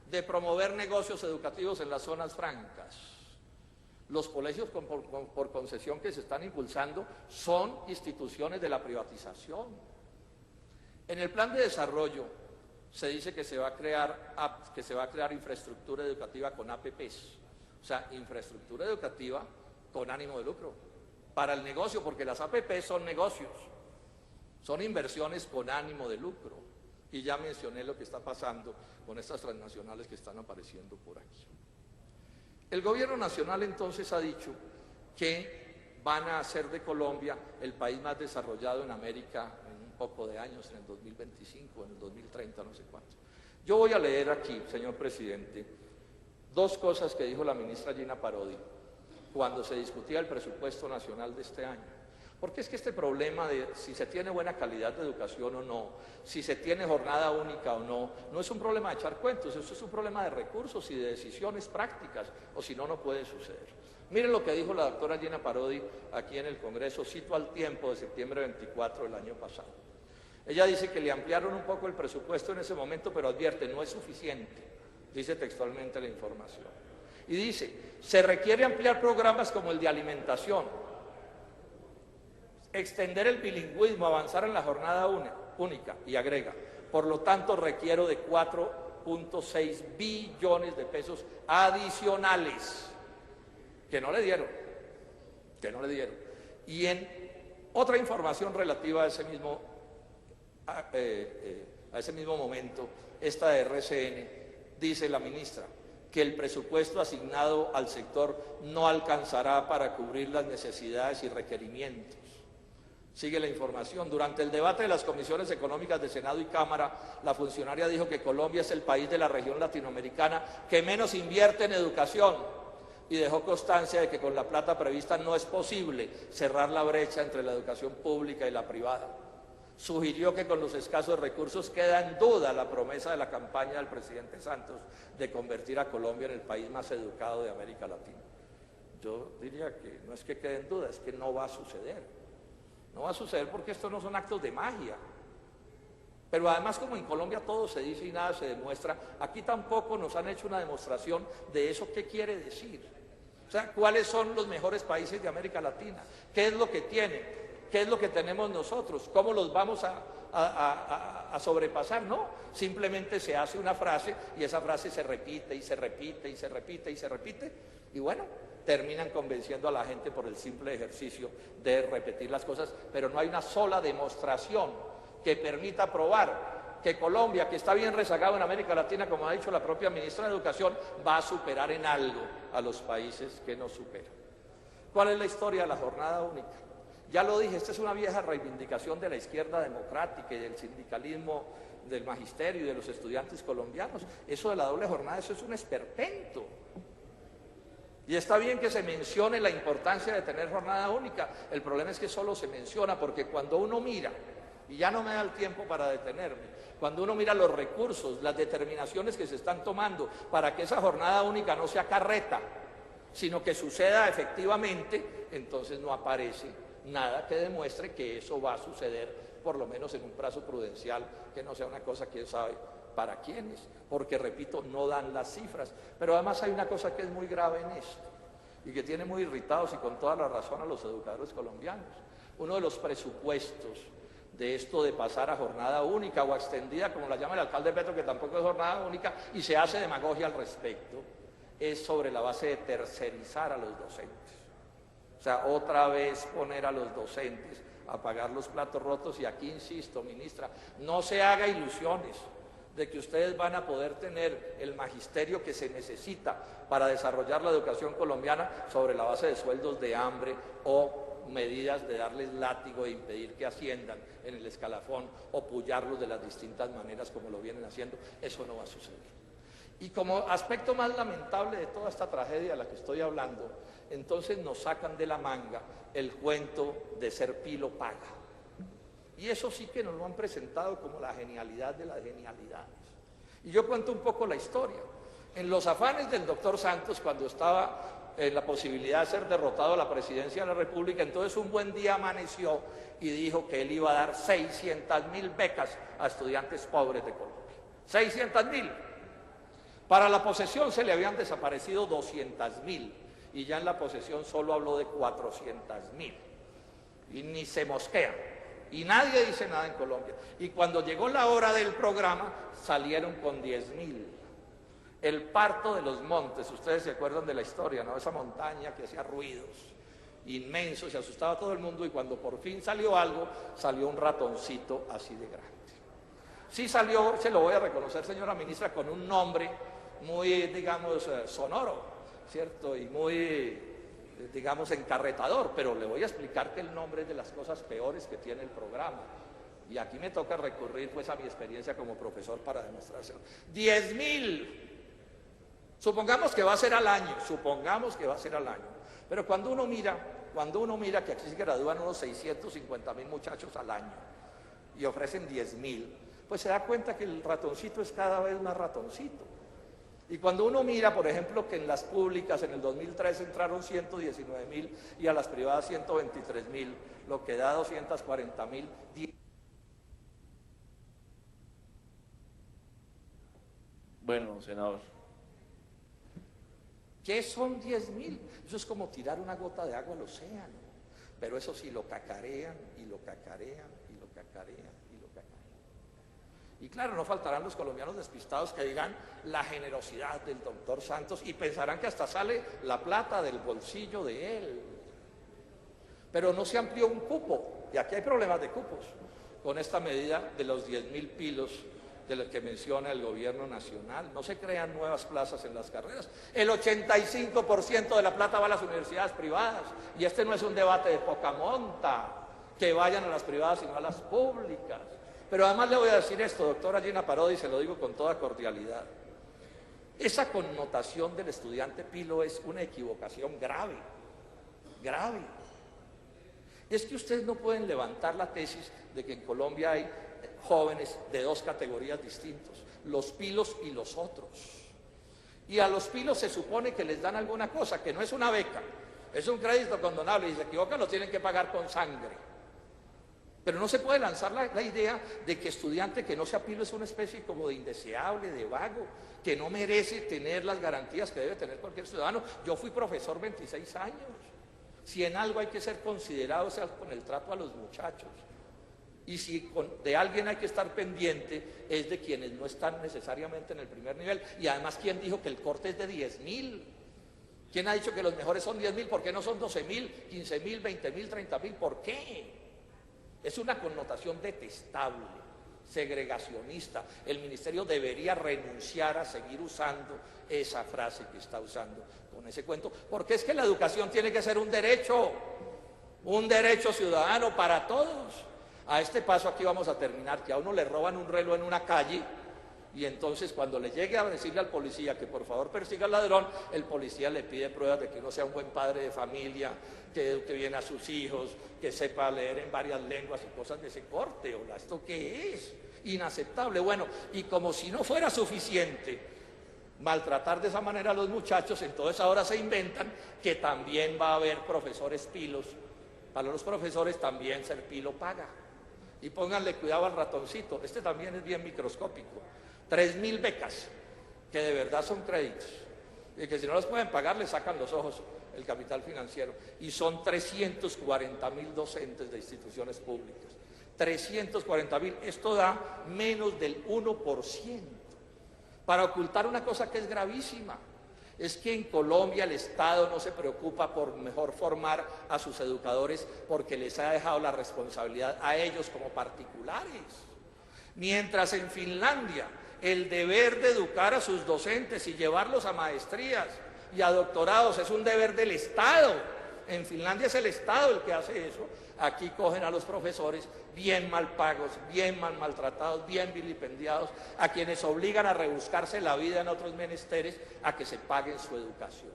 de promover negocios educativos en las zonas francas. Los colegios por concesión que se están impulsando son instituciones de la privatización. En el plan de desarrollo se dice que se va a crear infraestructura educativa con APPs, o sea, infraestructura educativa con ánimo de lucro, para el negocio, porque las APPs son negocios, son inversiones con ánimo de lucro. Y ya mencioné lo que está pasando con estas transnacionales que están apareciendo por aquí. El gobierno nacional entonces ha dicho que van a hacer de Colombia el país más desarrollado en América en un poco de años, en el 2025, en el 2030, no sé cuánto. Yo voy a leer aquí, señor presidente, dos cosas que dijo la ministra Gina Parodi cuando se discutía el presupuesto nacional de este año. Porque es que este problema de si se tiene buena calidad de educación o no, si se tiene jornada única o no, no es un problema de echar cuentos, eso es un problema de recursos y de decisiones prácticas, o si no, no puede suceder. Miren lo que dijo la doctora Gina Parodi aquí en el Congreso, cito Al Tiempo de septiembre 24 del año pasado. Ella dice que le ampliaron un poco el presupuesto en ese momento, pero advierte, no es suficiente, dice textualmente la información. Y dice, se requiere ampliar programas como el de alimentación, extender el bilingüismo, avanzar en la jornada única, y agrega, por lo tanto requiero de 4.6 billones de pesos adicionales, que no le dieron. Y en otra información relativa a ese mismo momento, esta de RCN, dice la ministra que el presupuesto asignado al sector no alcanzará para cubrir las necesidades y requerimientos. Sigue la información. Durante el debate de las comisiones económicas de Senado y Cámara, la funcionaria dijo que Colombia es el país de la región latinoamericana que menos invierte en educación y dejó constancia de que con la plata prevista no es posible cerrar la brecha entre la educación pública y la privada. Sugirió que con los escasos recursos queda en duda la promesa de la campaña del presidente Santos de convertir a Colombia en el país más educado de América Latina. Yo diría que no es que quede en duda, es que no va a suceder. No va a suceder porque estos no son actos de magia. Pero además, como en Colombia todo se dice y nada se demuestra, aquí tampoco nos han hecho una demostración de eso qué quiere decir. O sea, ¿cuáles son los mejores países de América Latina? ¿Qué es lo que tienen? ¿Qué es lo que tenemos nosotros? ¿Cómo los vamos a sobrepasar? No, simplemente se hace una frase y esa frase se repite y se repite y se repite y se repite. Y bueno, terminan convenciendo a la gente por el simple ejercicio de repetir las cosas, pero no hay una sola demostración que permita probar que Colombia, que está bien rezagado en América Latina, como ha dicho la propia ministra de Educación, va a superar en algo a los países que nos superan. ¿Cuál es la historia de la jornada única? Ya lo dije, esta es una vieja reivindicación de la izquierda democrática y del sindicalismo, del magisterio y de los estudiantes colombianos. Eso de la doble jornada, eso es un esperpento. Y está bien que se mencione la importancia de tener jornada única. El problema es que solo se menciona porque cuando uno mira, y ya no me da el tiempo para detenerme, cuando uno mira los recursos, las determinaciones que se están tomando para que esa jornada única no sea carreta, sino que suceda efectivamente, entonces no aparece nada que demuestre que eso va a suceder, por lo menos en un plazo prudencial, que no sea una cosa, quién sabe, para quiénes, porque repito, no dan las cifras. Pero además hay una cosa que es muy grave en esto y que tiene muy irritados y con toda la razón a los educadores colombianos. Uno de los presupuestos de esto de pasar a jornada única o extendida, como la llama el alcalde Petro, que tampoco es jornada única, y se hace demagogia al respecto, es sobre la base de tercerizar a los docentes. O sea, otra vez poner a los docentes a pagar los platos rotos, y aquí insisto, ministra, no se haga ilusiones de que ustedes van a poder tener el magisterio que se necesita para desarrollar la educación colombiana sobre la base de sueldos de hambre o medidas de darles látigo e impedir que asciendan en el escalafón o pullarlos de las distintas maneras como lo vienen haciendo. Eso no va a suceder. Y como aspecto más lamentable de toda esta tragedia de la que estoy hablando, entonces nos sacan de la manga el cuento de ser Pilo paga. Y eso sí que nos lo han presentado como la genialidad de las genialidades. Y yo cuento un poco la historia. En los afanes del doctor Santos, cuando estaba en la posibilidad de ser derrotado a la presidencia de la República, entonces un buen día amaneció y dijo que él iba a dar 600.000 becas a estudiantes pobres de Colombia. 600.000. Para la posesión se le habían desaparecido 200.000 y ya en la posesión solo habló de 400.000. Y ni se mosquea. Y nadie dice nada en Colombia. Y cuando llegó la hora del programa, salieron con 10.000. El parto de los montes, ustedes se acuerdan de la historia, ¿no? Esa montaña que hacía ruidos inmensos, se asustaba a todo el mundo, y cuando por fin salió algo, salió un ratoncito así de grande. Sí salió, se lo voy a reconocer, señora ministra, con un nombre muy, digamos, sonoro, ¿cierto? Y muy, digamos, encarretador, pero le voy a explicar que el nombre es de las cosas peores que tiene el programa. Y aquí me toca recurrir pues a mi experiencia como profesor para demostrárselo. 10.000. Supongamos que va a ser al año, pero cuando uno mira que aquí se gradúan unos 650.000 muchachos al año y ofrecen 10.000, pues se da cuenta que el ratoncito es cada vez más ratoncito. Y cuando uno mira, por ejemplo, que en las públicas en el 2003 entraron 119.000 y a las privadas 123.000, lo que da 240.000. Bueno, senador. ¿Qué son 10.000? Eso es como tirar una gota de agua al océano. Pero eso sí, lo cacarean y lo cacarean y lo cacarean y lo cacarean. Y claro, no faltarán los colombianos despistados que digan la generosidad del doctor Santos y pensarán que hasta sale la plata del bolsillo de él. Pero no se amplió un cupo, y aquí hay problemas de cupos, con esta medida de los 10.000 pilos de los que menciona el gobierno nacional. No se crean nuevas plazas en las carreras. El 85% de la plata va a las universidades privadas, y este no es un debate de poca monta, que vayan a las privadas sino a las públicas. Pero además le voy a decir esto, doctora Gina Parodi, y se lo digo con toda cordialidad. Esa connotación del estudiante Pilo es una equivocación grave, grave. Es que ustedes no pueden levantar la tesis de que en Colombia hay jóvenes de dos categorías distintas, los pilos y los otros. Y a los pilos se supone que les dan alguna cosa, que no es una beca, es un crédito condonable, y si se equivocan lo tienen que pagar con sangre. Pero no se puede lanzar la idea de que estudiante que no sea pilo es una especie como de indeseable, de vago, que no merece tener las garantías que debe tener cualquier ciudadano. Yo fui profesor 26 años. Si en algo hay que ser considerado, sea con el trato a los muchachos. Y si de alguien hay que estar pendiente, es de quienes no están necesariamente en el primer nivel. Y además, ¿quién dijo que el corte es de 10.000? ¿Quién ha dicho que los mejores son 10.000? ¿Por qué no son 12.000, 15.000, 20.000, 30.000? ¿Por qué? Es una connotación detestable, segregacionista. El ministerio debería renunciar a seguir usando esa frase que está usando con ese cuento, porque es que la educación tiene que ser un derecho ciudadano para todos. A este paso aquí vamos a terminar, que a uno le roban un reloj en una calle, y entonces cuando le llegue a decirle al policía que por favor persiga al ladrón, el policía le pide pruebas de que uno sea un buen padre de familia, que eduque bien a sus hijos, que sepa leer en varias lenguas y cosas de ese corte. Hola, ¿esto qué es? Inaceptable. Bueno, y como si no fuera suficiente maltratar de esa manera a los muchachos, entonces ahora se inventan que también va a haber profesores pilos. Para los profesores también ser pilo paga. Y pónganle cuidado al ratoncito, este también es bien microscópico. 3.000 becas, que de verdad son créditos, y que si no las pueden pagar les sacan los ojos el capital financiero. Y son 340.000 docentes de instituciones públicas. 340.000, esto da menos del 1%, para ocultar una cosa que es gravísima. Es que en Colombia el Estado no se preocupa por mejor formar a sus educadores porque les ha dejado la responsabilidad a ellos como particulares. Mientras en Finlandia el deber de educar a sus docentes y llevarlos a maestrías y a doctorados es un deber del Estado. En Finlandia es el Estado el que hace eso. Aquí cogen a los profesores bien mal pagos, bien mal maltratados, bien vilipendiados, a quienes obligan a rebuscarse la vida en otros menesteres a que se paguen su educación.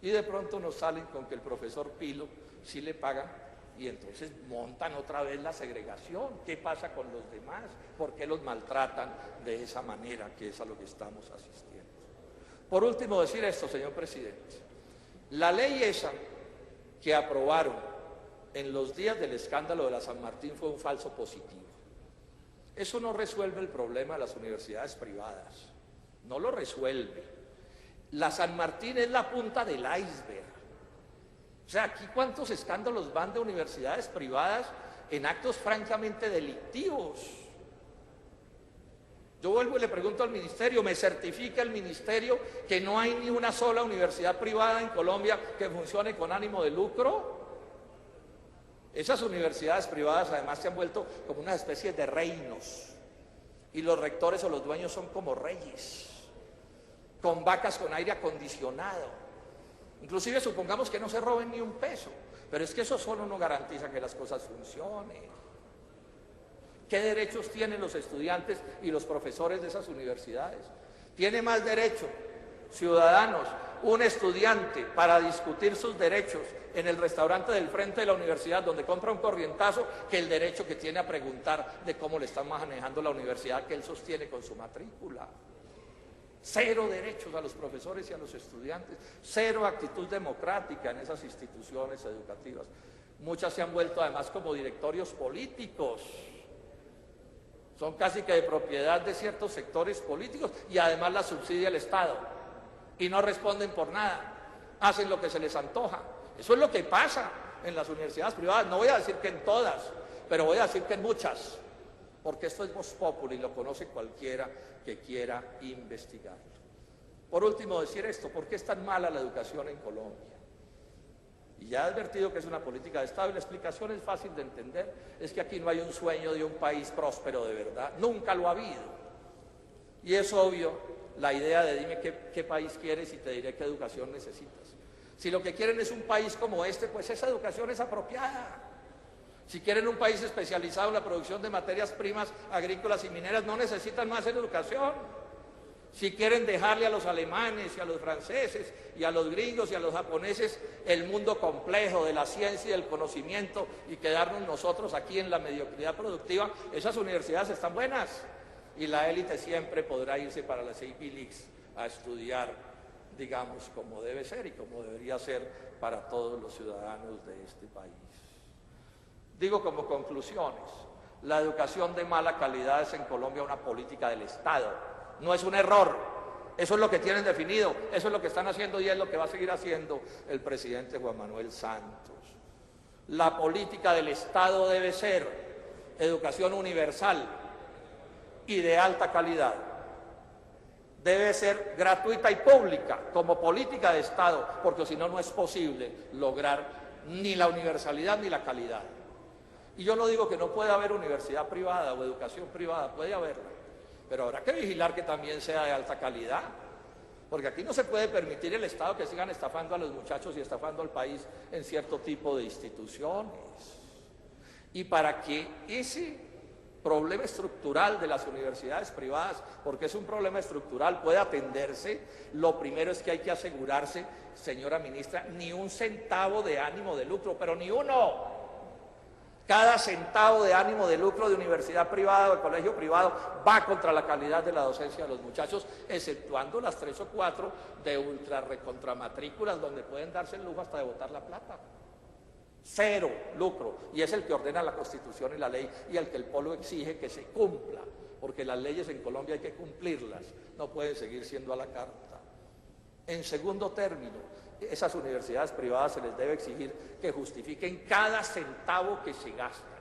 Y de pronto nos salen con que el profesor Pilo sí le pagan y entonces montan otra vez la segregación. ¿Qué pasa con los demás? ¿Por qué los maltratan de esa manera, que es a lo que estamos asistiendo? Por último, decir esto, señor presidente. La ley esa que aprobaron en los días del escándalo de la San Martín fue un falso positivo. Eso no resuelve el problema de las universidades privadas, no lo resuelve. La San Martín es la punta del iceberg. O sea, aquí cuántos escándalos van de universidades privadas en actos francamente delictivos. Yo vuelvo y le pregunto al ministerio, ¿me certifica el ministerio que no hay ni una sola universidad privada en Colombia que funcione con ánimo de lucro? Esas universidades privadas además se han vuelto como una especie de reinos y los rectores o los dueños son como reyes, con vacas con aire acondicionado. Inclusive supongamos que no se roben ni un peso, pero es que eso solo no garantiza que las cosas funcionen. ¿Qué derechos tienen los estudiantes y los profesores de esas universidades? Tiene más derechos ciudadanos un estudiante para discutir sus derechos en el restaurante del frente de la universidad donde compra un corrientazo que el derecho que tiene a preguntar de cómo le están manejando la universidad que él sostiene con su matrícula. Cero derechos a los profesores y a los estudiantes, cero actitud democrática en esas instituciones educativas. Muchas se han vuelto además como directorios políticos. Son casi que de propiedad de ciertos sectores políticos y además las subsidia el Estado. Y no responden por nada, hacen lo que se les antoja. Eso es lo que pasa en las universidades privadas. No voy a decir que en todas, pero voy a decir que en muchas, porque esto es vox populi y lo conoce cualquiera que quiera investigarlo. Por último, decir esto, ¿por qué es tan mala la educación en Colombia? Y ya he advertido que es una política de Estado y la explicación es fácil de entender, es que aquí no hay un sueño de un país próspero de verdad, nunca lo ha habido. Y es obvio la idea de dime qué país quieres y te diré qué educación necesitas. Si lo que quieren es un país como este, pues esa educación es apropiada. Si quieren un país especializado en la producción de materias primas agrícolas y mineras, no necesitan más educación. Si quieren dejarle a los alemanes y a los franceses y a los gringos y a los japoneses el mundo complejo de la ciencia y del conocimiento y quedarnos nosotros aquí en la mediocridad productiva, esas universidades están buenas. Y la élite siempre podrá irse para las Ivy Leagues a estudiar, digamos, como debe ser y como debería ser para todos los ciudadanos de este país. Digo como conclusiones, la educación de mala calidad es en Colombia una política del Estado, no es un error, eso es lo que tienen definido, eso es lo que están haciendo y es lo que va a seguir haciendo el presidente Juan Manuel Santos. La política del Estado debe ser educación universal y de alta calidad. Debe ser gratuita y pública como política de Estado, porque si no, no es posible lograr ni la universalidad ni la calidad. Y yo no digo que no pueda haber universidad privada o educación privada, puede haberla, pero habrá que vigilar que también sea de alta calidad, porque aquí no se puede permitir el Estado que sigan estafando a los muchachos y estafando al país en cierto tipo de instituciones. Y para que ese problema estructural de las universidades privadas, porque es un problema estructural, puede atenderse, lo primero es que hay que asegurarse, señora ministra, ni un centavo de ánimo de lucro, pero ni uno. Cada centavo de ánimo de lucro de universidad privada o de colegio privado va contra la calidad de la docencia de los muchachos, exceptuando las 3 o 4 de ultra recontramatrículas donde pueden darse el lujo hasta de botar la plata. Cero lucro, y es el que ordena la Constitución y la ley y el que el pueblo exige que se cumpla, porque las leyes en Colombia hay que cumplirlas, no pueden seguir siendo a la carta. En segundo término, esas universidades privadas se les debe exigir que justifiquen cada centavo que se gastan.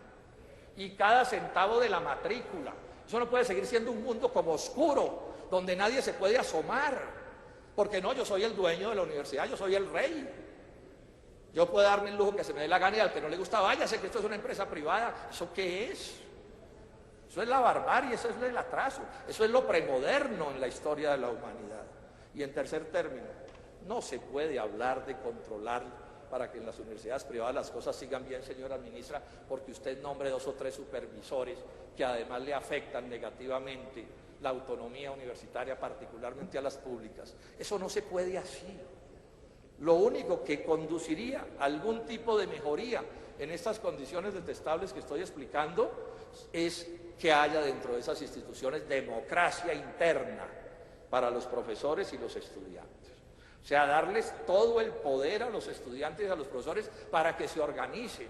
y cada centavo de la matrícula. Eso no puede seguir siendo un mundo como oscuro, donde nadie se puede asomar, porque no, yo soy el dueño de la universidad, yo soy el rey. Yo puedo darme el lujo que se me dé la gana y al que no le gusta, váyase, que esto es una empresa privada. ¿Eso qué es? Eso es la barbarie, eso es el atraso, eso es lo premoderno en la historia de la humanidad. Y en tercer término, no se puede hablar de controlar para que en las universidades privadas las cosas sigan bien, señora ministra, porque usted nombre 2 o 3 supervisores que además le afectan negativamente la autonomía universitaria, particularmente a las públicas. Eso no se puede así. Lo único que conduciría a algún tipo de mejoría en estas condiciones detestables que estoy explicando es que haya dentro de esas instituciones democracia interna para los profesores y los estudiantes. O sea, darles todo el poder a los estudiantes y a los profesores para que se organicen,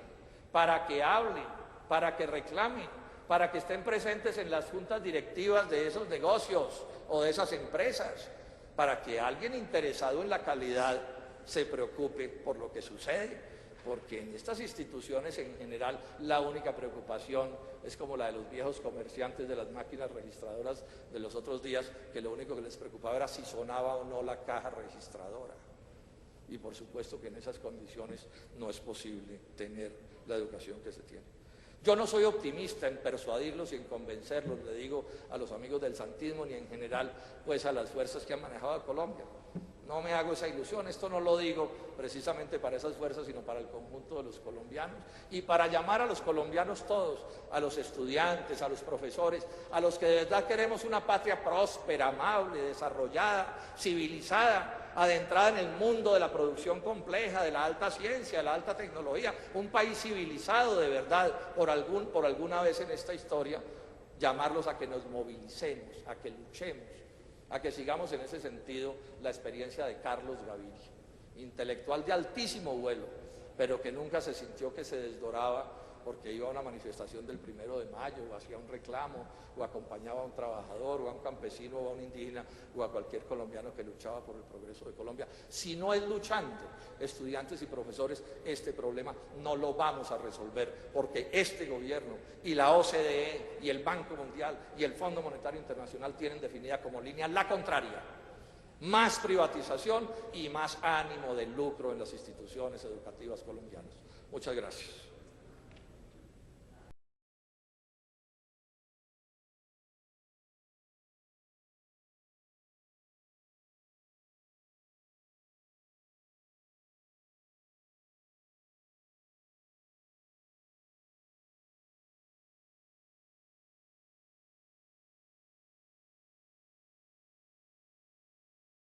para que hablen, para que reclamen, para que estén presentes en las juntas directivas de esos negocios o de esas empresas, para que alguien interesado en la calidad se preocupe por lo que sucede, porque en estas instituciones en general la única preocupación es como la de los viejos comerciantes de las máquinas registradoras de los otros días, que lo único que les preocupaba era si sonaba o no la caja registradora. Y por supuesto que en esas condiciones no es posible tener la educación que se tiene. Yo no soy optimista en persuadirlos y en convencerlos, le digo a los amigos del santismo, ni en general pues a las fuerzas que han manejado a Colombia. No me hago esa ilusión, esto no lo digo precisamente para esas fuerzas, sino para el conjunto de los colombianos y para llamar a los colombianos todos, a los estudiantes, a los profesores, a los que de verdad queremos una patria próspera, amable, desarrollada, civilizada, adentrada en el mundo de la producción compleja, de la alta ciencia, de la alta tecnología, un país civilizado de verdad, por alguna vez en esta historia, llamarlos a que nos movilicemos, a que luchemos, a que sigamos en ese sentido la experiencia de Carlos Gaviria, intelectual de altísimo vuelo, pero que nunca se sintió que se desdoraba porque iba a una manifestación del 1 de mayo, o hacía un reclamo, o acompañaba a un trabajador, o a un campesino, o a un indígena, o a cualquier colombiano que luchaba por el progreso de Colombia. Si no es luchando, estudiantes y profesores, este problema no lo vamos a resolver, porque este gobierno y la OCDE y el Banco Mundial y el Fondo Monetario Internacional tienen definida como línea la contraria: más privatización y más ánimo de lucro en las instituciones educativas colombianas. Muchas gracias.